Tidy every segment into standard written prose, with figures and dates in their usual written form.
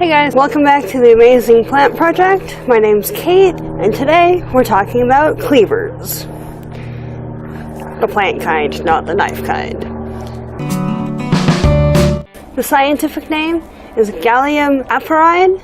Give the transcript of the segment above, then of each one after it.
Hey guys, welcome back to the Amazing Plant Project. My name's Kate, and today we're talking about cleavers. The plant kind, not the knife kind. The scientific name is Gallium aparine,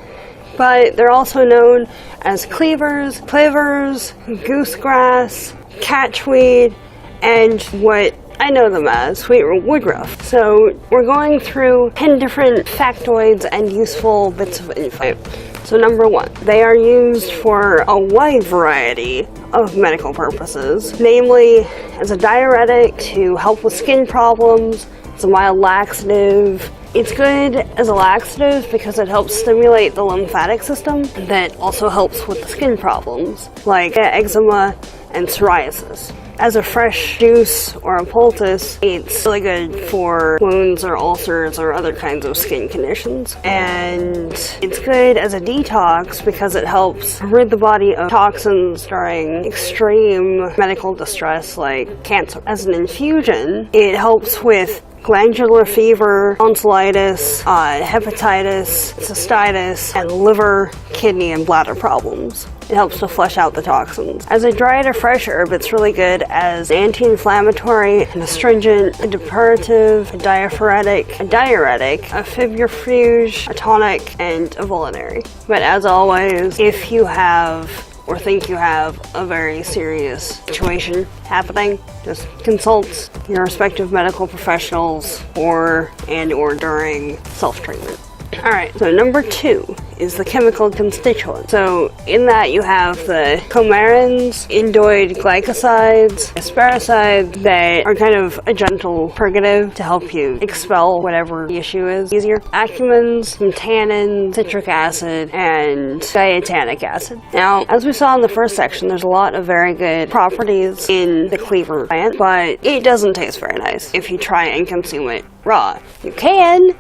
but they're also known as cleavers, cleavers, goosegrass, catchweed, and what I know them as sweet woodruff. So we're going through 10 different factoids and useful bits of info. So number 1, they are used for a wide variety of medical purposes, namely as a diuretic to help with skin problems, as a mild laxative. It's good as a laxative because it helps stimulate the lymphatic system that also helps with the skin problems, like eczema and psoriasis. As a fresh juice or a poultice, it's really good for wounds or ulcers or other kinds of skin conditions. And it's good as a detox because it helps rid the body of toxins during extreme medical distress like cancer. As an infusion, it helps with glandular fever, tonsillitis, hepatitis, cystitis, and liver, kidney, and bladder problems. It helps to flush out the toxins. As a dried or fresh herb, it's really good as anti-inflammatory, an astringent, a depurative, a diaphoretic, a diuretic, a febrifuge, a tonic, and a vulnerary. But as always, if you have or think you have a very serious situation happening, just consult your respective medical professionals or during self-treatment. Alright, so number 2 is the chemical constituent. So in that you have the coumarins, indoid glycosides, asparicides that are kind of a gentle purgative to help you expel whatever the issue is easier. Acumins, some tannins, citric acid, and dietanic acid. Now, as we saw in the first section, there's a lot of very good properties in the cleaver plant, but it doesn't taste very nice if you try and consume it raw. You can.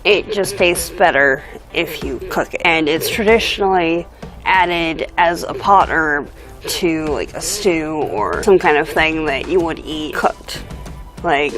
It just tastes better if you cook it. And it's traditionally added as a pot herb to like a stew or some kind of thing that you would eat cooked, like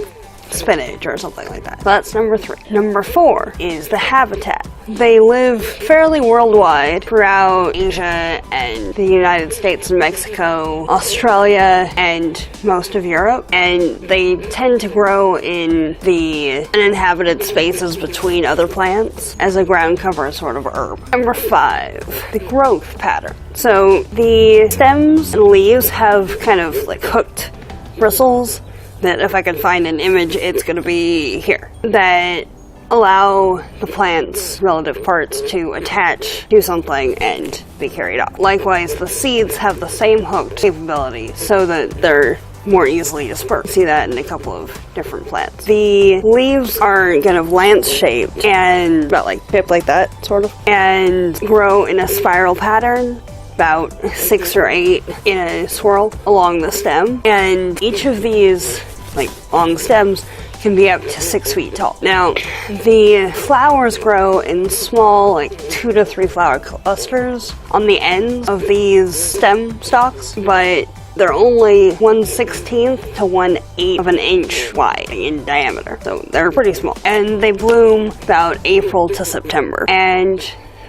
spinach or something like that. So that's number 3. Number 4 is the habitat. They live fairly worldwide throughout Asia and the United States and Mexico, Australia, and most of Europe. And they tend to grow in the uninhabited spaces between other plants as a ground cover sort of herb. Number 5, the growth pattern. So the stems and leaves have kind of like hooked bristles that if I can find an image, it's going to be here, that allow the plant's relative parts to attach to something and be carried off. Likewise, the seeds have the same hooked capability so that they're more easily dispersed. See that in a couple of different plants. The leaves are kind of lance-shaped and about like shaped like that, sort of, and grow in a spiral pattern, about 6 or 8 in a swirl along the stem, and each of these like long stems can be up to 6 feet tall. Now, the flowers grow in small, like 2 to 3 flower clusters on the ends of these stem stalks, but they're only 1/16 to 1/8 of an inch wide in diameter, so they're pretty small. And they bloom about April to September, and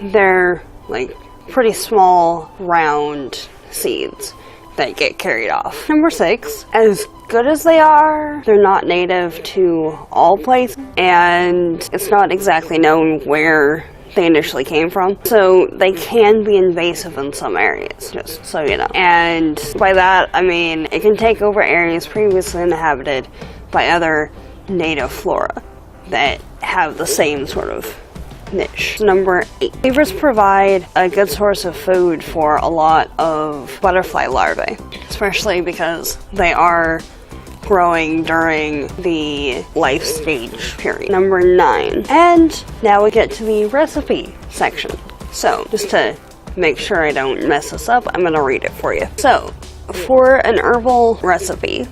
they're like pretty small, round seeds that get carried off. Number 6, as good as they are, they're not native to all places, and it's not exactly known where they initially came from, so they can be invasive in some areas, just so you know. And by that, I mean it can take over areas previously inhabited by other native flora that have the same sort of niche. Number 8. Cleavers provide a good source of food for a lot of butterfly larvae, especially because they are growing during the life stage period. Number 9. And now we get to the recipe section. So, just to make sure I don't mess this up, I'm going to read it for you. So, for an herbal recipe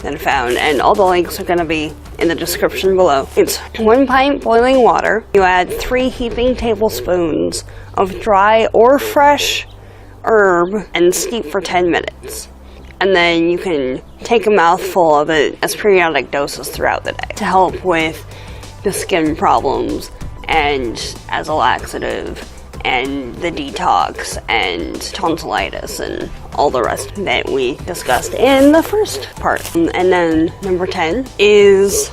that I found, and all the links are going to be in the description below. It's 1 pint boiling water. You add 3 heaping tablespoons of dry or fresh herb and steep for 10 minutes. And then you can take a mouthful of it as periodic doses throughout the day to help with the skin problems and as a laxative, and the detox, and tonsillitis, and all the rest that we discussed in the first part. And then number 10 is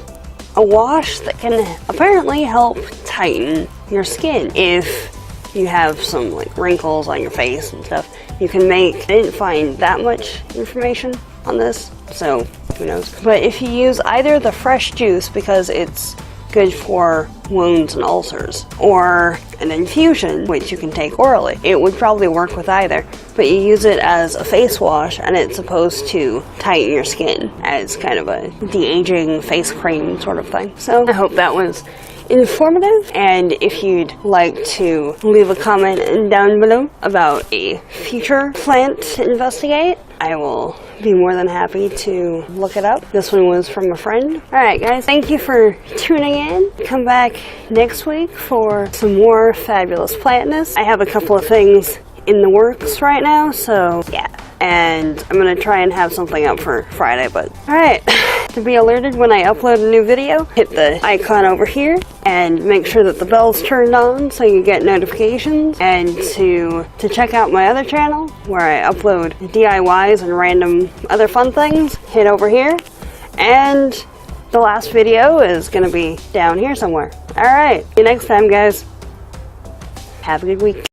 a wash that can apparently help tighten your skin. If you have some like wrinkles on your face and stuff, you can make, I didn't find that much information on this, so who knows. But if you use either the fresh juice, because it's good for wounds and ulcers, or an infusion, which you can take orally, it would probably work with either. But you use it as a face wash, and it's supposed to tighten your skin as kind of a de-aging face cream sort of thing. So I hope that was informative, and if you'd like to leave a comment down below about a future plant to investigate, I will be more than happy to look it up. This one was from a friend. Alright guys, thank you for tuning in. Come back next week for some more fabulous plantness. I have a couple of things in the works right now, so yeah. And I'm gonna try and have something up for Friday, but alright. To be alerted when I upload a new video, hit the icon over here and make sure that the bell's turned on so you get notifications. And to check out my other channel where I upload DIYs and random other fun things, hit over here. And the last video is gonna be down here somewhere. Alright, see you next time guys. Have a good week.